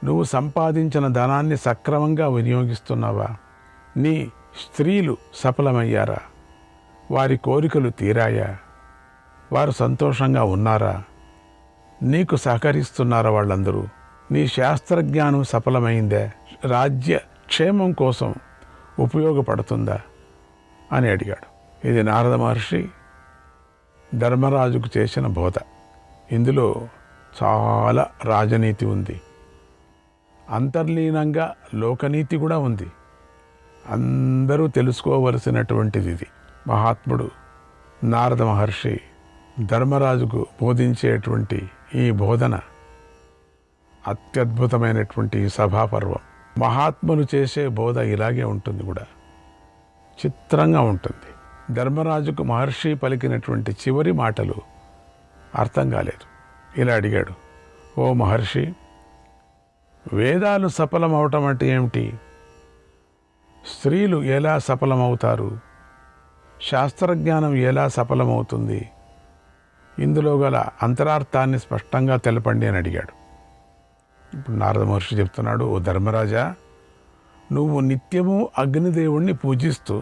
Speaker 10: నువ్వు సంపాదించిన ధనాన్ని సక్రమంగా వినియోగిస్తున్నావా? నీ స్త్రీలు సఫలమయ్యారా? వారి కోరికలు తీరాయా? వారు సంతోషంగా ఉన్నారా? నీకు సహకరిస్తున్నారా వాళ్ళందరూ? నీ శాస్త్రజ్ఞానం సఫలమైందే? రాజ్య క్షేమం కోసం ఉపయోగపడుతుందా అని అడిగాడు. ఇది నారద మహర్షి ధర్మరాజుకు చేసిన బోధ. ఇందులో చాలా రాజనీతి ఉంది, అంతర్లీనంగా లోకనీతి కూడా ఉంది. అందరూ తెలుసుకోవలసినటువంటిది ఇది. మహాత్ముడు నారద మహర్షి ధర్మరాజుకు బోధించేటువంటి ఈ బోధన అత్యద్భుతమైనటువంటి సభాపర్వం. మహాత్ములు చేసే బోధ ఇలాగే ఉంటుంది, కూడా చిత్రంగా ఉంటుంది. ధర్మరాజుకు మహర్షి పలికినటువంటి చివరి మాటలు అర్థం కాలేదు. ఇలా అడిగాడు, ఓ మహర్షి, వేదాలు సఫలమవటం అంటే ఏమిటి? స్త్రీలు ఎలా సఫలమవుతారు? శాస్త్రజ్ఞానం ఎలా సఫలమవుతుంది? ఇందులో గల అంతరార్థాన్ని స్పష్టంగా తెలపండి అని అడిగాడు. ఇప్పుడు నారద మహర్షి చెప్తున్నాడు, ఓ ధర్మరాజా, నువ్వు నిత్యము అగ్నిదేవుణ్ణి పూజిస్తూ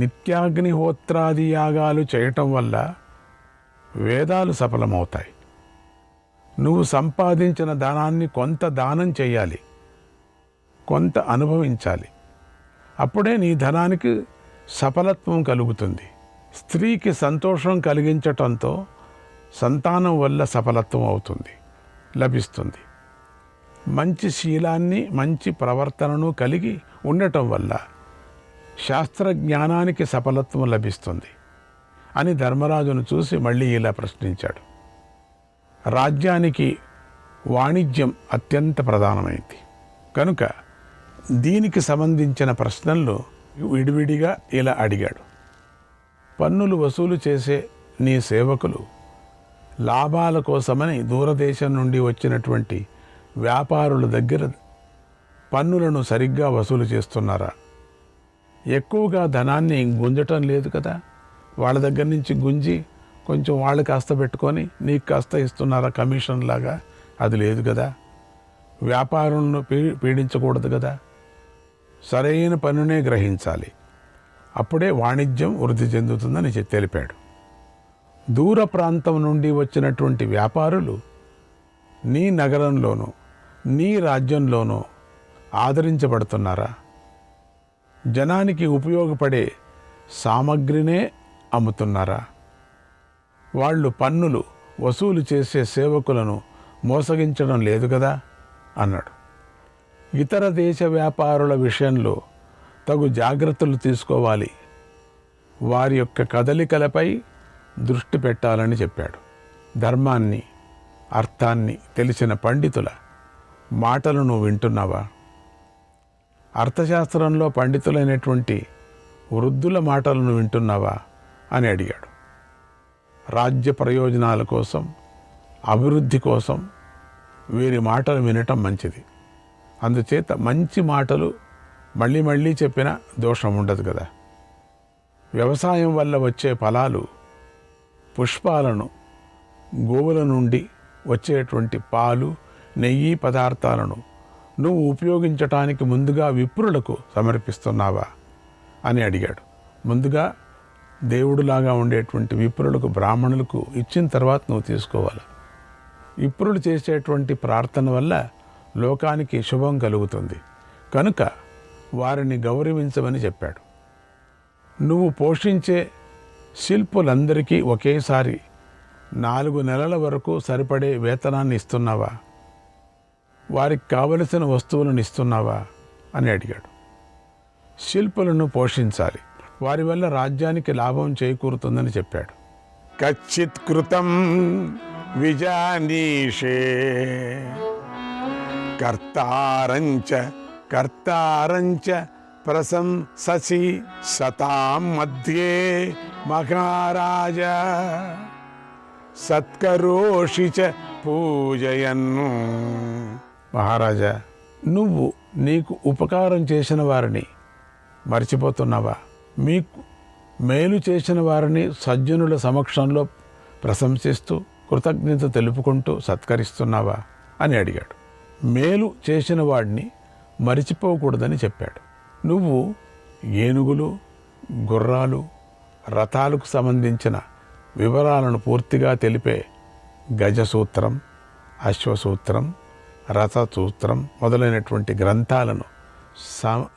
Speaker 10: నిత్యాగ్నిహోత్రాది యాగాలు చేయటం వల్ల వేదాలు సఫలమవుతాయి. నువ్వు సంపాదించిన ధనాన్ని కొంత దానం చేయాలి, కొంత అనుభవించాలి. అప్పుడే నీ ధనానికి సఫలత్వం కలుగుతుంది. స్త్రీకి సంతోషం కలిగించటంతో సంతానం వల్ల సఫలత్వం అవుతుంది, లభిస్తుంది. మంచి శీలాన్ని, మంచి ప్రవర్తనను కలిగి ఉండటం వల్ల శాస్త్రజ్ఞానానికి సఫలత్వం లభిస్తుంది అని ధర్మరాజును చూసి మళ్ళీ ఇలా ప్రశ్నించాడు. రాజ్యానికి వాణిజ్యం అత్యంత ప్రధానమైంది కనుక దీనికి సంబంధించిన ప్రశ్నలు విడివిడిగా ఇలా అడిగాడు. పన్నులు వసూలు చేసే నీ సేవకులు లాభాల కోసమని దూరదేశం నుండి వచ్చినటువంటి వ్యాపారుల దగ్గర పన్నులను సరిగ్గా వసూలు చేస్తున్నారా? ఎక్కువగా ధనాన్ని గుంజటం లేదు కదా? వాళ్ళ దగ్గర నుంచి గుంజి కొంచెం వాళ్ళు కాస్త పెట్టుకొని నీకు కాస్త ఇస్తున్నారా కమిషన్ లాగా? అది లేదు కదా. వ్యాపారులను పీడించకూడదు కదా. సరైన పన్నునే గ్రహించాలి, అప్పుడే వాణిజ్యం వృద్ధి చెందుతుందని తెలిపాడు. దూర ప్రాంతం నుండి వచ్చినటువంటి వ్యాపారులు నీ నగరంలోనూ నీ రాజ్యంలోనూ ఆదరించబడుతున్నారా? జనానికి ఉపయోగపడే సామగ్రినే అమ్ముతున్నారా? వాళ్ళు పన్నులు వసూలు చేసే సేవకులను మోసగించడం లేదు కదా అన్నాడు. ఇతర దేశ వ్యాపారుల విషయంలో తగు జాగ్రత్తలు తీసుకోవాలి, వారి యొక్క కదలికలపై దృష్టి పెట్టాలని చెప్పాడు. ధర్మాన్ని, అర్థాన్ని తెలిసిన పండితుల మాటలను వింటున్నావా? అర్థశాస్త్రంలో పండితులైనటువంటి వృద్ధుల మాటలను వింటున్నావా అని అడిగాడు. రాజ్య ప్రయోజనాల కోసం, అభివృద్ధి కోసం వీరి మాటలు వినటం మంచిది. అందుచేత మంచి మాటలు మళ్ళీ మళ్ళీ చెప్పినా దోషం ఉండదు కదా. వ్యవసాయం వల్ల వచ్చే ఫలాలు, పుష్పాలను, గోవుల నుండి వచ్చేటువంటి పాలు, నెయ్యి పదార్థాలను నువ్వు ఉపయోగించటానికి ముందుగా విప్రులకు సమర్పిస్తున్నావా అని అడిగాడు. ముందుగా దేవుడులాగా ఉండేటువంటి విప్రులకు, బ్రాహ్మణులకు ఇచ్చిన తర్వాత నువ్వు తీసుకోవాలి. విప్రులు చేసేటువంటి ప్రార్థన వల్ల లోకానికి శుభం కలుగుతుంది కనుక వారిని గౌరవించమని చెప్పాడు. నువ్వు పోషించే శిల్పులందరికీ ఒకేసారి 4 నెలల వరకు సరిపడే వేతనాన్ని ఇస్తున్నావా? వారికి కావలసిన వస్తువులను ఇస్తున్నావా అని అడిగాడు. శిల్పులను పోషించాలి, వారి వల్ల రాజ్యానికి లాభం చేకూరుతుందని చెప్పాడు. కచ్చిత్ కృతం విజానీషే కర్తారంచ ప్రశంససి సతాం మధ్యే మహారాజ సత్కరోషి చ పూజయన్ను. మహారాజా, నువ్వు నీకు ఉపకారం చేసిన వారిని మర్చిపోతున్నావా? మీకు మేలు చేసిన వారిని సజ్జనుల సమక్షంలో ప్రశంసిస్తూ కృతజ్ఞత తెలుపుకుంటూ సత్కరిస్తున్నావా అని అడిగాడు. మేలు చేసిన వాడిని మరిచిపోకూడదని చెప్పాడు. నువ్వు ఏనుగులు, గుర్రాలు, రథాలకు సంబంధించిన వివరాలను పూర్తిగా తెలిపే గజసూత్రం, అశ్వసూత్రం, రథసూత్రం మొదలైనటువంటి గ్రంథాలను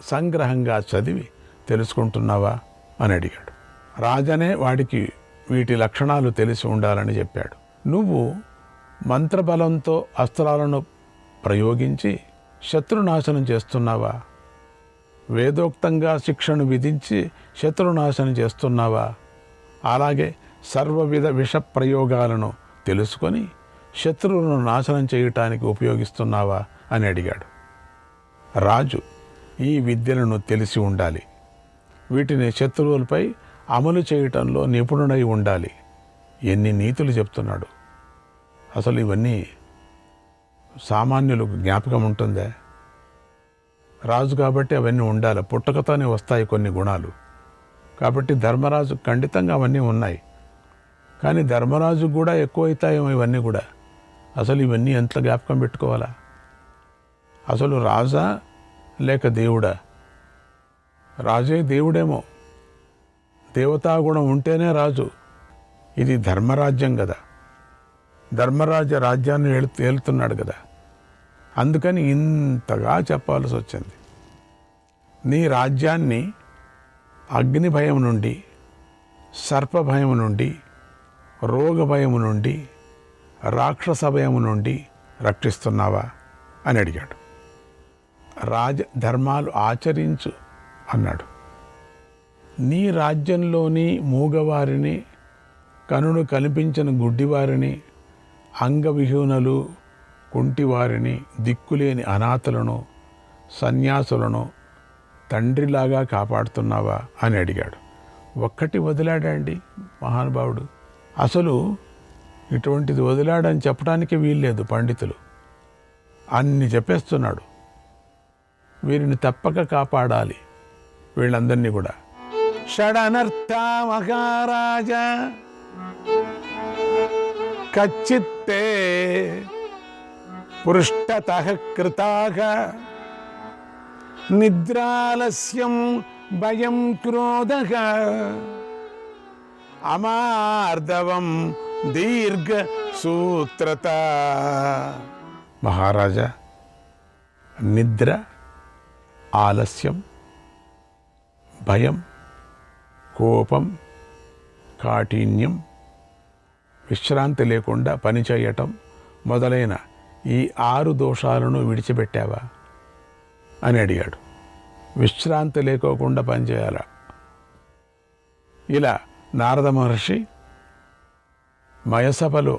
Speaker 10: సంగ్రహంగా చదివి తెలుసుకుంటున్నావా అని అడిగాడు. రాజనే వాడికి వీటి లక్షణాలు తెలిసి ఉండాలని చెప్పాడు. నువ్వు మంత్రబలంతో అస్త్రాలను ప్రయోగించి శత్రునాశనం చేస్తున్నావా? వేదోక్తంగా శిక్షను విధించి శత్రునాశనం చేస్తున్నావా? అలాగే సర్వవిధ విష ప్రయోగాలను తెలుసుకొని శత్రువులను నాశనం చేయటానికి ఉపయోగిస్తున్నావా అని అడిగాడు. రాజు ఈ విద్యలను తెలిసి ఉండాలి, వీటిని శత్రువులపై అమలు చేయటంలో నిపుణుడై ఉండాలి. ఎన్ని నీతులు చెప్తున్నాడు! అసలు ఇవన్నీ సామాన్యులకు జ్ఞాపకం ఉంటుందే? రాజు కాబట్టి అవన్నీ ఉండాలి, పుట్టకతోనే వస్తాయి కొన్ని గుణాలు. కాబట్టి ధర్మరాజు ఖండితంగా అవన్నీ ఉన్నాయి. కానీ ధర్మరాజు కూడా ఎక్కువ అవుతాయేమో ఇవన్నీ కూడా. అసలు ఇవన్నీ ఎంత జ్ఞాపకం పెట్టుకోవాలా? అసలు రాజా లేక దేవుడా? రాజే దేవుడేమో, దేవతాగుణం ఉంటేనే రాజు. ఇది ధర్మరాజ్యం కదా, ధర్మరాజ్య రాజ్యాన్ని ఏలుతున్నాడు కదా. అందుకని ఇంతగా చెప్పాల్సి వచ్చింది. నీ రాజ్యాన్ని అగ్ని భయం నుండి, సర్ప భయం నుండి, రోగ భయం నుండి, రాక్షస భయం నుండి రక్షిస్తున్నావా అని అడిగాడు. రాజధర్మాలు ఆచరించు అన్నాడు. నీ రాజ్యంలోని మూగవారిని, కనుడు కనిపించిన గుడ్డివారిని, అంగవిహీనులు, కుంటివారిని, దిక్కులేని అనాథలను, సన్యాసులను తండ్రిలాగా కాపాడుతున్నావా అని అడిగాడు. ఒక్కటి వదిలాడండి మహానుభావుడు. అసలు ఇటువంటిది వదిలాడని చెప్పడానికి వీల్లేదు. పండితులు అన్ని చెప్పేస్తున్నాడు. వీరిని తప్పక కాపాడాలి, వీళ్ళందరినీ కూడా. షడనర్థ మహారాజ కచ్చిత్తే పృష్ఠతః కృతాః నిద్రాలస్యం భయం క్రోధః అమార్దవం దీర్ఘ సూత్రత. మహారాజా, నిద్ర, ఆలస్యం, భయం, కోపం, కాఠిన్యం, విశ్రాంతి లేకుండా పనిచేయటం మొదలైన ఈ 6 దోషాలను విడిచిపెట్టావా అని అడిగాడు. విశ్రాంతి లేకోకుండా పనిచేయాలా? ఇలా నారద మహర్షి మయసభలో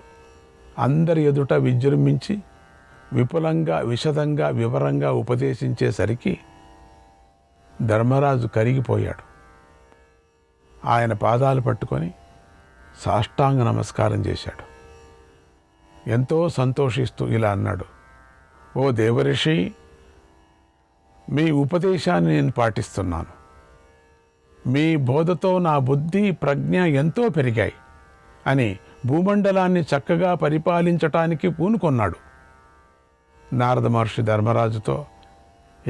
Speaker 10: అందరి ఎదుట విజృంభించి విపులంగా, విశదంగా, వివరంగా ఉపదేశించేసరికి ధర్మరాజు కరిగిపోయాడు. ఆయన పాదాలు పట్టుకొని సాష్టాంగ నమస్కారం చేశాడు. ఎంతో సంతోషిస్తూ ఇలా అన్నాడు: ఓ దేవరిషి, మీ ఉపదేశాన్ని నేను పాటిస్తున్నాను. మీ బోధతో నా బుద్ధి ప్రజ్ఞ ఎంతో పెరిగాయి అని భూమండలాన్ని చక్కగా పరిపాలించటానికి పూనుకొన్నాడు. నారద మహర్షి ధర్మరాజుతో,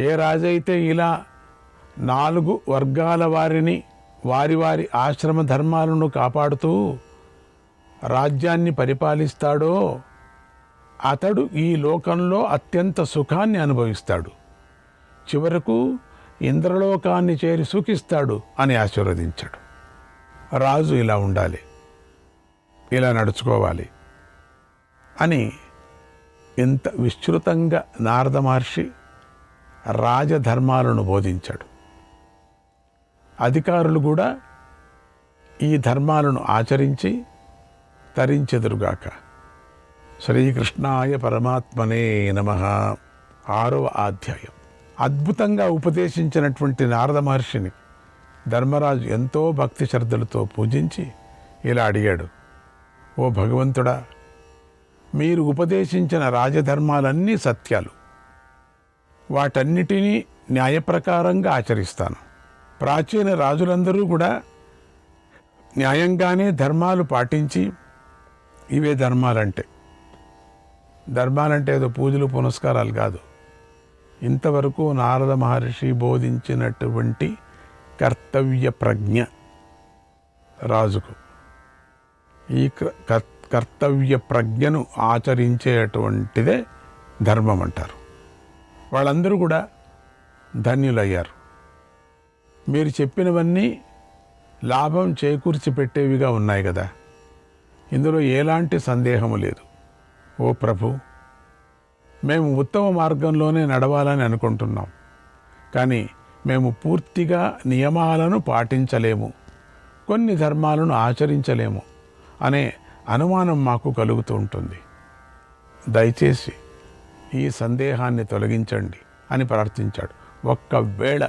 Speaker 10: ఏ రాజైతే ఇలా 4 వర్గాల వారిని వారి వారి ఆశ్రమ ధర్మాలను కాపాడుతూ రాజ్యాన్ని పరిపాలిస్తాడో అతడు ఈ లోకంలో అత్యంత సుఖాన్ని అనుభవిస్తాడు, చివరకు ఇంద్రలోకాన్ని చేరి సుఖిస్తాడు అని ఆశీర్వదించాడు. రాజు ఇలా ఉండాలి, ఇలా నడుచుకోవాలి అని ఇంత విస్తృతంగా నారద మహర్షి రాజధర్మాలను బోధించాడు. అధికారులు కూడా ఈ ధర్మాలను ఆచరించి తరించెదురుగాక. శ్రీకృష్ణాయ పరమాత్మనే నమః. 6వ అధ్యాయం. అద్భుతంగా ఉపదేశించినటువంటి నారద మహర్షిని ధర్మరాజు ఎంతో భక్తి శ్రద్ధలతో పూజించి ఇలా అడిగాడు, ఓ భగవంతుడా, మీరు ఉపదేశించిన రాజధర్మాలన్నీ సత్యాలు. వాటన్నిటినీ న్యాయప్రకారంగా ఆచరిస్తాను. ప్రాచీన రాజులందరూ కూడా న్యాయంగానే ధర్మాలు పాటించి, ఇవే ధర్మాలంటే ఏదో పూజలు పునస్కారాలు కాదు. ఇంతవరకు నారద మహర్షి బోధించినటువంటి కర్తవ్య ప్రజ్ఞ రాజుకు, ఈ కర్తవ్య ప్రజ్ఞను ఆచరించేటువంటిదే ధర్మం అంటారు. వాళ్ళందరూ కూడా ధన్యులయ్యారు. మీరు చెప్పినవన్నీ లాభం చేకూర్చి పెట్టేవిగా ఉన్నాయి కదా, ఇందులో ఎలాంటి సందేహము లేదు. ఓ ప్రభు, మేము ఉత్తమ మార్గంలోనే నడవాలని అనుకుంటున్నాం, కానీ మేము పూర్తిగా నియమాలను పాటించలేము, కొన్ని ధర్మాలను ఆచరించలేము అనే అనుమానం మాకు కలుగుతూ ఉంటుంది. దయచేసి ఈ సందేహాన్ని తొలగించండి అని ప్రార్థించాడు. ఒక్కవేళ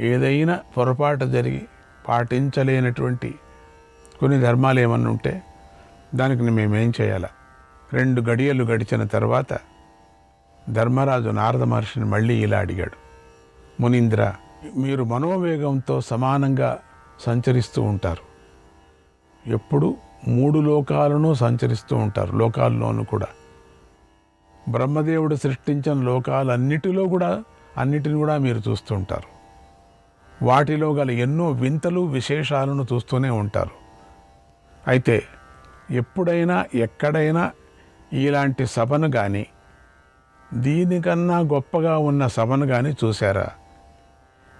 Speaker 10: ఏదైనా పొరపాటు జరిగి పాటించలేనటువంటి కొన్ని ధర్మాలు ఏమన్నా ఉంటే దానికి మేమేం చేయాలా? 2 గడియలు గడిచిన తర్వాత ధర్మరాజు నారద మహర్షిని మళ్ళీ ఇలా అడిగాడు, మునీంద్ర, మీరు మనోవేగంతో సమానంగా సంచరిస్తూ ఉంటారు. ఎప్పుడు 3 లోకాలను సంచరిస్తూ ఉంటారు. లోకాల్లోనూ కూడా బ్రహ్మదేవుడు సృష్టించిన లోకాలన్నిటిలో కూడా అన్నిటిని కూడా మీరు చూస్తూ ఉంటారు. వాటిలో గల ఎన్నో వింతలు విశేషాలను చూస్తూనే ఉంటారు. అయితే ఎప్పుడైనా ఎక్కడైనా ఇలాంటి సభను కానీ, దీనికన్నా గొప్పగా ఉన్న సభను కానీ చూశారా?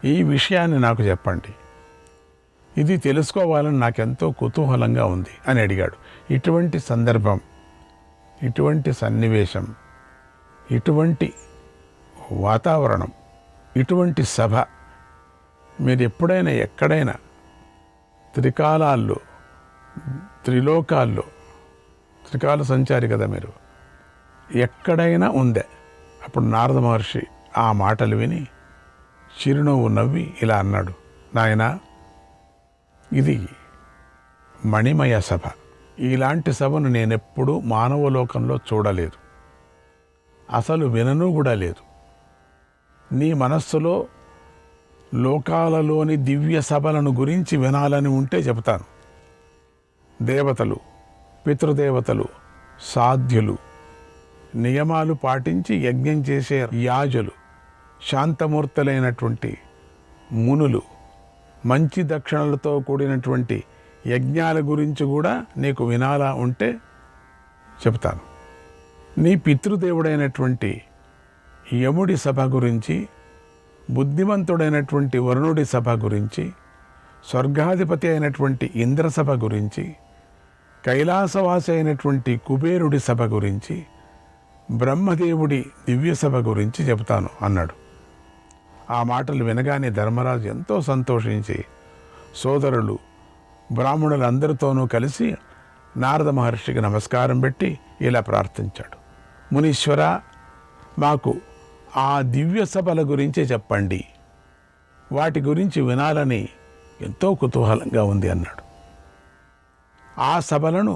Speaker 10: ఈ విషయాన్ని నాకు చెప్పండి, ఇది తెలుసుకోవాలని నాకెంతో కుతూహలంగా ఉంది అని అడిగాడు. ఇటువంటి సందర్భం, ఇటువంటి సన్నివేశం, ఇటువంటి వాతావరణం, ఇటువంటి సభ మీరు ఎప్పుడైనా ఎక్కడైనా త్రికాలాల్లో, త్రిలోకాల్లో, త్రికాల సంచారి కదా మీరు, ఎక్కడైనా ఉందే? అప్పుడు నారద మహర్షి ఆ మాటలు విని చిరునవ్వు నవ్వి ఇలా అన్నాడు, నాయనా, ఇది మణిమయ సభ. ఇలాంటి సభను నేనెప్పుడూ మానవలోకంలో చూడలేదు, అసలు వినను కూడా లేదు. నీ మనస్సులో లోకాలలోని దివ్య సభలను గురించి వినాలని ఉంటే చెబుతాను. దేవతలు, పితృదేవతలు, సాధ్యులు, నియమాలు పాటించి యజ్ఞం చేసే యాజులు, శాంతమూర్తులైనటువంటి మునులు, మంచి దక్షిణలతో కూడినటువంటి యజ్ఞాల గురించి కూడా నీకు వినాలా ఉంటే చెప్తాను. నీ పితృదేవుడైనటువంటి యముడి సభ గురించి, బుద్ధిమంతుడైనటువంటి వరుణుడి సభ గురించి, స్వర్గాధిపతి అయినటువంటి ఇంద్రసభ గురించి, కైలాసవాసి అయినటువంటి కుబేరుడి సభ గురించి, బ్రహ్మదేవుడి దివ్య సభ గురించి చెబుతాను అన్నాడు. ఆ మాటలు వినగానే ధర్మరాజు ఎంతో సంతోషించి సోదరులు, బ్రాహ్మణులందరితోనూ కలిసి నారద మహర్షికి నమస్కారం పెట్టి ఇలా ప్రార్థించాడు, మునీశ్వర, మాకు ఆ దివ్య సభల గురించే చెప్పండి, వాటి గురించి వినాలని ఎంతో కుతూహలంగా ఉంది అన్నాడు. ఆ సభలను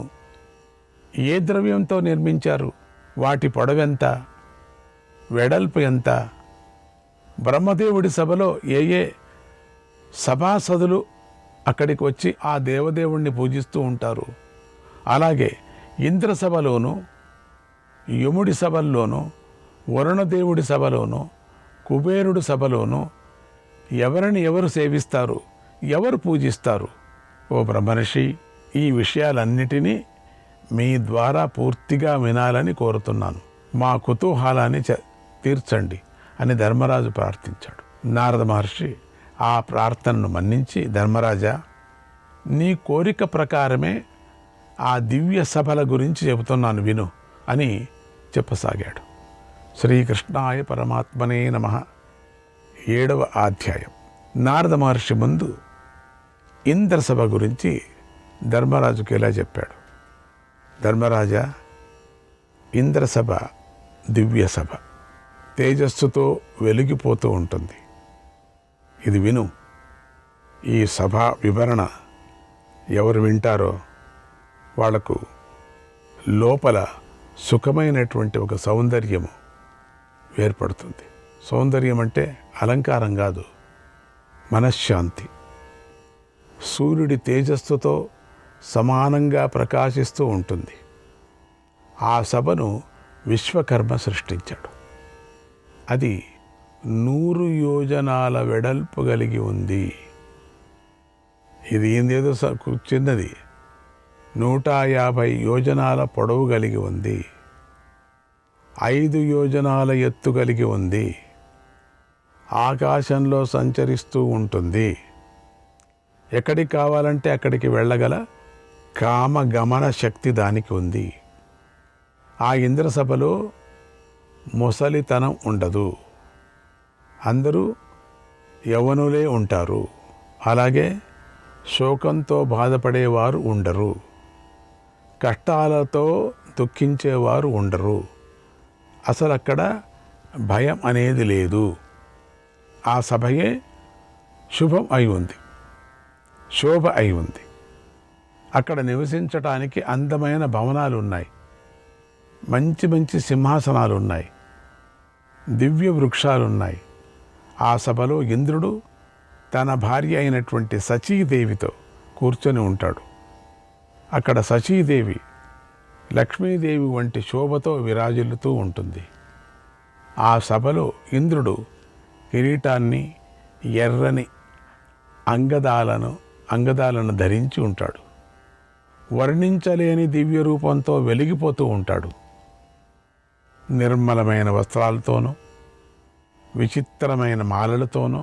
Speaker 10: ఏ ద్రవ్యంతో నిర్మించారు? వాటి పొడవెంత, వెడల్పు ఎంత, బ్రహ్మదేవుడి సభలో ఏ సభాసదులు అక్కడికి వచ్చి ఆ దేవదేవుణ్ణి పూజిస్తూ ఉంటారు, అలాగే ఇంద్ర సభలోనూ, యముడి సభల్లోనూ, వరుణదేవుడి సభలోనూ, కుబేరుడి సభలోనూ ఎవరిని ఎవరు సేవిస్తారు, ఎవరు పూజిస్తారు? ఓ బ్రహ్మర్షి, ఈ విషయాలన్నిటినీ మీ ద్వారా పూర్తిగా వినాలని కోరుతున్నాను. మా కుతూహలాన్ని తీర్చండి అని ధర్మరాజు ప్రార్థించాడు. నారద మహర్షి ఆ ప్రార్థనను మన్నించి, ధర్మరాజా, నీ కోరిక ప్రకారమే ఆ దివ్య సభల గురించి చెబుతున్నాను విను అని చెప్పసాగాడు. శ్రీకృష్ణాయ పరమాత్మనే నమః. 7వ అధ్యాయం. నారద మహర్షి ముందు ఇంద్రసభ గురించి ధర్మరాజుకి ఇలా చెప్పాడు. ధర్మరాజా, ఇంద్రసభ దివ్య సభ, తేజస్సుతో వెలిగిపోతూ ఉంటుంది. ఇది విను. ఈ సభ వివరణ ఎవరు వింటారో వాళ్లకు లోపల సుఖమైనటువంటి ఒక సౌందర్యము ఏర్పడుతుంది. సౌందర్యం అంటే అలంకారం కాదు, మనశ్శాంతి. సూర్యుడి తేజస్సుతో సమానంగా ప్రకాశిస్తూ ఉంటుంది. ఆ సభను విశ్వకర్మ సృష్టించాడు. అది 100 యోజనాల వెడల్పు కలిగి ఉంది. ఇది ఏందేదో చిన్నది, 150 యోజనాల పొడవు కలిగి ఉంది, 5 యోజనాల ఎత్తు కలిగి ఉంది, ఆకాశంలో సంచరిస్తూ ఉంటుంది. ఎక్కడికి కావాలంటే అక్కడికి వెళ్ళగల కామగమన శక్తి దానికి ఉంది. ఆ ఇంద్రసభలో ముసలితనం ఉండదు, అందరూ యవ్వనులే ఉంటారు. అలాగే శోకంతో బాధపడేవారు ఉండరు, కష్టాలతో దుఃఖించేవారు ఉండరు. అసలు అక్కడ భయం అనేది లేదు. ఆ సభయే శుభం అయి ఉంది, శోభ అయి ఉంది. అక్కడ నివసించటానికి అందమైన భవనాలు ఉన్నాయి, మంచి మంచి సింహాసనాలు ఉన్నాయి, దివ్య వృక్షాలు ఉన్నాయి. ఆ సభలో ఇంద్రుడు తన భార్య అయినటువంటి సచీదేవితో కూర్చొని ఉంటాడు. అక్కడ సచీదేవి లక్ష్మీదేవి వంటి శోభతో విరాజిల్లుతూ ఉంటుంది. ఆ సభలో ఇంద్రుడు కిరీటాన్ని, ఎర్రని అంగదాలను ధరించి ఉంటాడు. వర్ణించలేని దివ్య రూపంతో వెలిగిపోతూ ఉంటాడు. నిర్మలమైన వస్త్రాలతోనూ, విచిత్రమైన మాలలతోనూ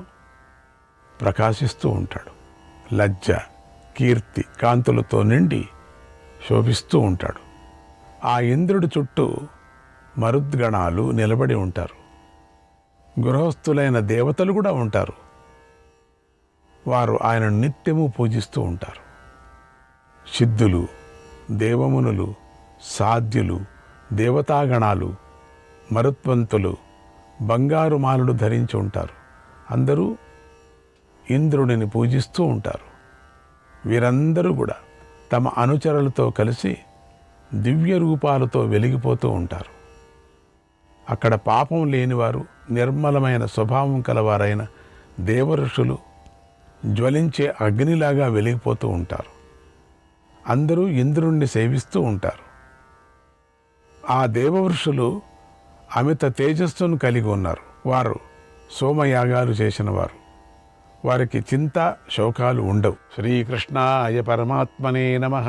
Speaker 10: ప్రకాశిస్తూ ఉంటాడు. లజ్జ, కీర్తి, కాంతులతో నిండి శోభిస్తూ ఉంటాడు. ఆ ఇంద్రుడి చుట్టూ మరుద్గణాలు నిలబడి ఉంటారు. గృహస్థులైన దేవతలు కూడా ఉంటారు. వారు ఆయనను నిత్యము పూజిస్తూ ఉంటారు. సిద్ధులు, దేవమునులు, సాధ్యులు, దేవతాగణాలు, మరుత్వంతులు బంగారు మాలలు ధరించి ఉంటారు. అందరూ ఇంద్రుడిని పూజిస్తూ ఉంటారు. వీరందరూ కూడా తమ అనుచరులతో కలిసి దివ్య రూపాలతో వెలిగిపోతూ ఉంటారు. అక్కడ పాపం లేనివారు, నిర్మలమైన స్వభావం కలవారైన దేవఋషులు జ్వలించే అగ్నిలాగా వెలిగిపోతూ ఉంటారు. అందరూ ఇంద్రుణ్ణి సేవిస్తూ ఉంటారు. ఆ దేవఋషులు అమిత తేజస్సును కలిగి ఉన్నారు. వారు సోమయాగాలు చేసిన వారు. వారికి చింత, శోకాలు ఉండవు. శ్రీకృష్ణాయ పరమాత్మనే నమః.